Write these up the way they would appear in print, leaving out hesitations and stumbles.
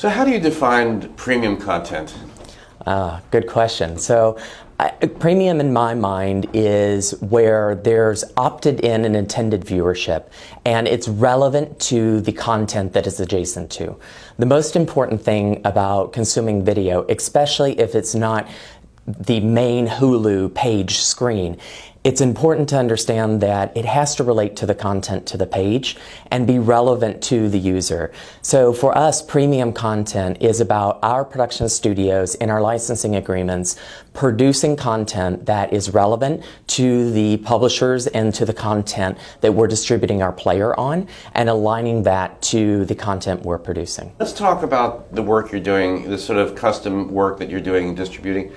So how do you define premium content? Good question. So premium in my mind is where there's opted in and intended viewership, and it's relevant to the content that is adjacent to. The most important thing about consuming video, especially if it's not the main Hulu page screen, it's important to understand that it has to relate to the content to the page and be relevant to the user. So for us, premium content is about our production studios and our licensing agreements producing content that is relevant to the publishers and to the content that we're distributing our player on, and aligning that to the content we're producing. Let's talk about the work you're doing, the sort of custom work that you're doing and distributing.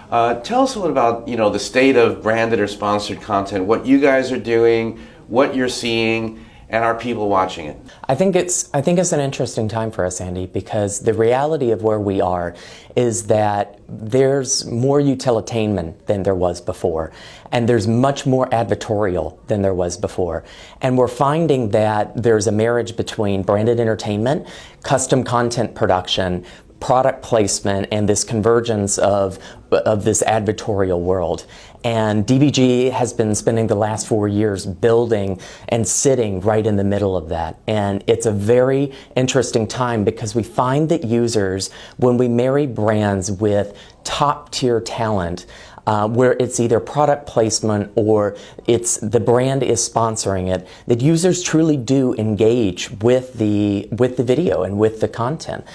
Tell us a little about, the state of branded or sponsored content, what you guys are doing, what you're seeing, and are people watching it? I think it's an interesting time for us, Andy, because the reality of where we are is that there's more utilitainment than there was before, and there's much more advertorial than there was before. And we're finding that there's a marriage between branded entertainment, custom content production, product placement, and this convergence of this advertorial world. And DBG has been spending the last 4 years building and sitting right in the middle of that. And it's a very interesting time because we find that users, when we marry brands with top-tier talent, where it's either product placement or it's the brand is sponsoring it, that users truly do engage with the video and with the content.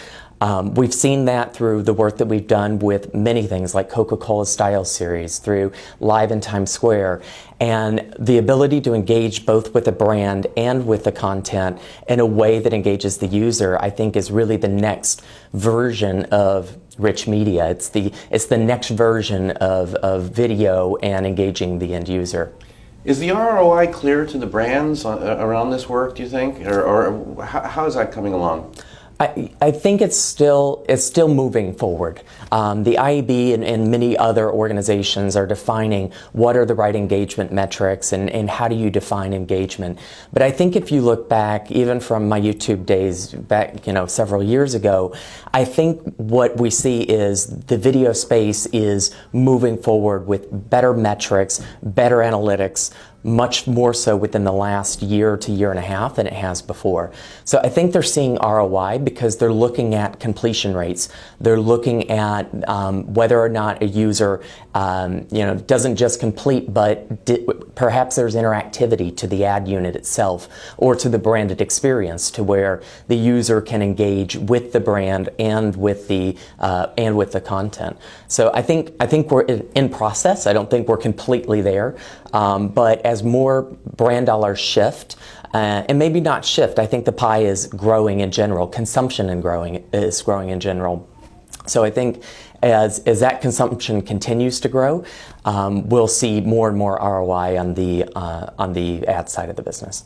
We've seen that through the work that we've done with many things like Coca-Cola Style Series, through Live in Times Square, and the ability to engage both with the brand and with the content in a way that engages the user, I think, is really the next version of rich media. It's the next version of video and engaging the end user. Is the ROI clear to the brands around this work, do you think? Or how is that coming along? I think it's still moving forward. The IAB and many other organizations are defining what are the right engagement metrics and how do you define engagement. But I think if you look back, even from my YouTube days back, several years ago, I think what we see is the video space is moving forward with better metrics, better analytics, much more so within the last year to year and a half than it has before. So I think they're seeing ROI because they're looking at completion rates. They're looking at whether or not a user, doesn't just complete, but perhaps there's interactivity to the ad unit itself or to the branded experience, to where the user can engage with the brand and with the content. So I think we're in process. I don't think we're completely there, but as more brand dollars shift, and maybe not shift, I think the pie is growing in general. Consumption is growing in general. So I think as that consumption continues to grow, we'll see more and more ROI on the ad side of the business.